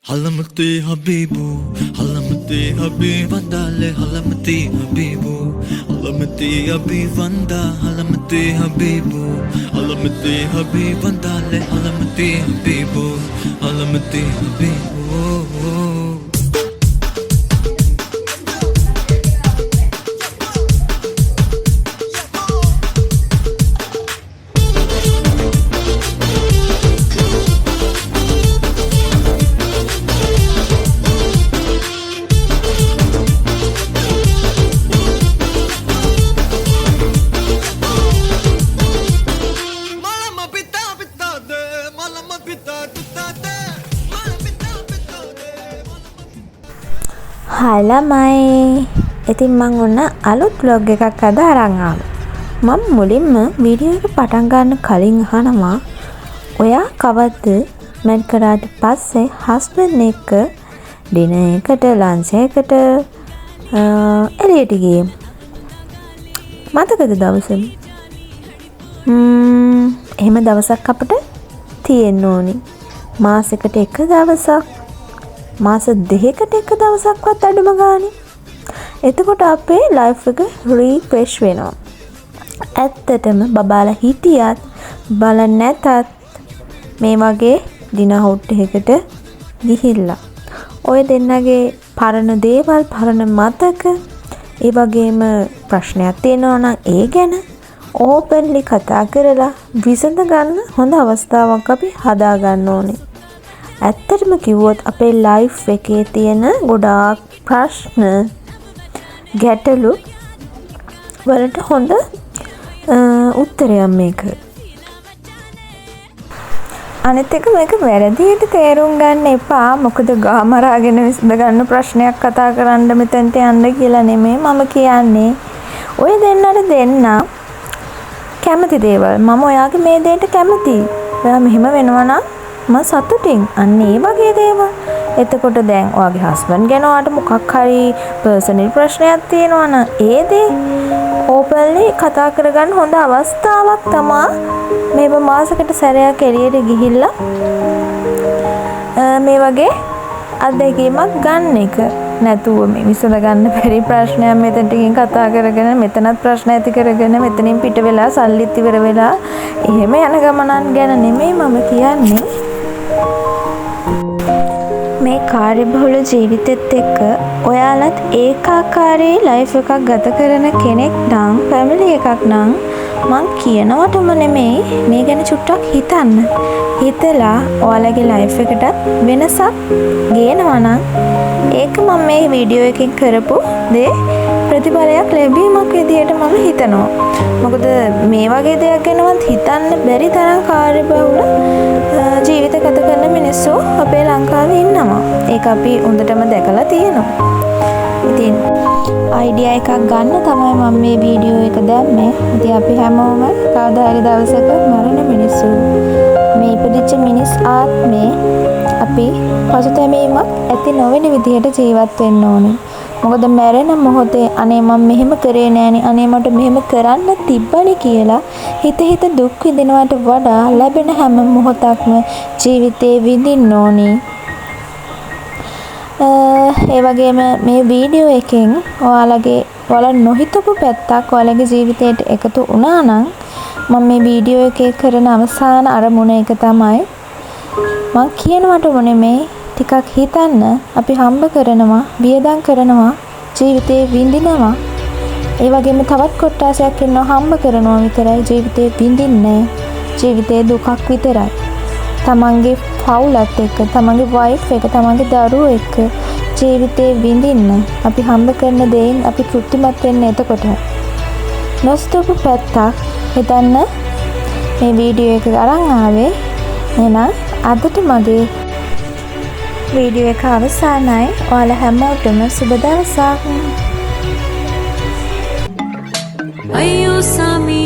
Halamati Habibu, Halamati Habibandale, Halamati Habibu, Halamati Habibanda, Halamati Habibu, Halamati Habibandale, Halamati Habibu, Halamati Habibu. Hai ළමයි. ඉතින් මම ඔන්න අලුත් vlog එකක් අද අරන් ආවා. මම මුලින්ම වීඩියෝ එක පටන් ගන්න කලින් අහනවා ඔයා කවද්ද මැඩ් කරාට පස්සේ හස්බන්ඩ් එක්ක ඩිනර් එකට ලන්ච් එකට එළියට ගියේ. මතකද දවසම? එහෙම දවසක් අපිට තියෙන්න ඕනි. මාසෙකට එක දවසක්. මාස දෙකකට එක දවසක්වත් අඩුම ගානේ. එතකොට අපේ ලයිෆ් එක රීෆ්‍රෙෂ් වෙනවා. ඇත්තටම බබාලා හිටියත් බලන්න නැතත් මේ වගේ ඩිනර් හවුට් එකකට ගිහිල්ලා ඔය දෙන්නගේ පරණ දේවල් පරණ මතක ඒ වගේම ප්‍රශ්නයක් තියෙනවා නම් ඒ ගැන ඕපන්ලි කතා කරලා විසඳ ගන්න හොඳ අවස්ථාවක් අපි හදා ගන්න ඕනේ. ඇත්තටම කිව්වොත් අපේ ලයිෆ් එකේ තියෙන ගොඩාක් ප්‍රශ්න ගැටලු වලට හොඳ උත්තරයක් මේක. අනිත් එක මේක වැරදියට තේරුම් ගන්න එපා. මොකද ගාමරාගෙන විසඳ ගන්න ප්‍රශ්නයක් කතා කරන්න මෙතනට යන්න කියලා නෙමෙයි මම කියන්නේ. ඔය දෙන්නට දෙන්න කැමති දේවල් මම ඔයාගේ මේ දෙයට කැමතියි. ඔයා මෙහෙම වෙනවා නම් මම සතුටින් අන්න ඒ වගේ දේවල්. එතකොට දැන් ඔයාගේ හස්බන්ඩ් ගැන ඔයාට මොකක් හරි පර්සනල් ප්‍රශ්නයක් තියෙනවා නම් ඒ දේ ඕපන්ලි කතා කරගන්න හොඳ අවස්ථාවක් තමයි මේ මාසෙකට සැරයක් එළියට ගිහිල්ලා මේ වගේ අත්දැකීමක් ගන්න එක. නැතුව මේ විසඳ ගන්න බැරි ප්‍රශ්නයක් මෙතනට ගිහින් කතා කරගෙන මෙතනත් ප්‍රශ්න ඇති කරගෙන මෙතනින් පිට වෙලා සල්ලිත් ඉවර වෙලා එහෙම යන ගමනක් ගැන නෙමෙයි මම කියන්නේ. මේ කාර්යබහුල ජීවිතෙත් එක්ක ඔයාලත් ඒකාකාරී ලයිෆ් එකක් ගත කරන කෙනෙක් නම් ෆැමිලි එකක් නම් මං කියනවටම නෙමෙයි මේ ගැන චුට්ටක් හිතන්න. හිතලා ඔයාලගේ ලයිෆ් එකටත් වෙනසක් ගේනවා නම් ඒක මම මේ වීඩියෝ එකෙන් කරපු දේ ප්‍රතිඵලයක් ලැබීමක් විදියට මම හිතනවා. මොකද මේ වගේ දෙයක් ගැනවත් හිතන්න බැරි තරම් කාර්යබහුල ජීවිත ගත කරන මිනිස්සු අපේ ලංකාවේ ඉන්නවා. ඒක අපි හොඳටම දැකලා තියෙනවා. ඉතින් අයිඩියා එකක් ගන්න තමයි මම මේ වීඩියෝ එක දැම්මේ. ඉතින් අපි හැමෝම කවදා හරි දවසක මරණ මිනිස්සු. මේ ඉපදිච්ච මිනිස් ආත්මේ අපි පසුතැවීමක් ඇති නොවන විදිහට ජීවත් වෙන්න ඕනේ. මොකද මැරෙන මොහොතේ අනේ මම මෙහෙම කරේ නෑනේ අනේ මට මෙහෙම කරන්න තිබ්බනේ කියලා හිත දුක් විඳිනවට වඩා ලැබෙන හැම මොහොතක්ම ජීවිතේ විඳින්න ඕනේ. ඒ වගේම මේ වීඩියෝ එකෙන් ඔයාලා නොහිතපු පැත්තක් ඔයාලගේ ජීවිතයට එකතු වුණා නම් මම මේ වීඩියෝ එකේ කරන අවසාන අරමුණ එක තමයි මම කියනවට නෙමෙයි ටිකක් හිතන්න. අපි හම්බ කරනවා වියදම් කරනවා ජීවිතේ විඳිනවා. ඒ වගේම තවත් කොටසක් ඉන්නවා හම්බ කරනවා විතරයි ජීවිතේ විඳින්නේ. ජීවිතේ දුකක් විතරයි. තමන්ගේ පවුලත් එක්ක තමන්ගේ වයිෆ් එක තමන්ගේ දරුවෝ එක්ක ජීවිතේ විඳින්න අපි හම්බ කරන දේෙන් අපි තෘප්තිමත් වෙන්න. එතකොට නොස්තපු පැත්තක් හිතන්න මේ වීඩියෝ එක අරන් ආවේ. එහෙනම් අදට මගේ වීඩියෝ එක අවසానයි. ඔයාලා හැමෝටම සුබ දවසක්. අයියෝ සාමි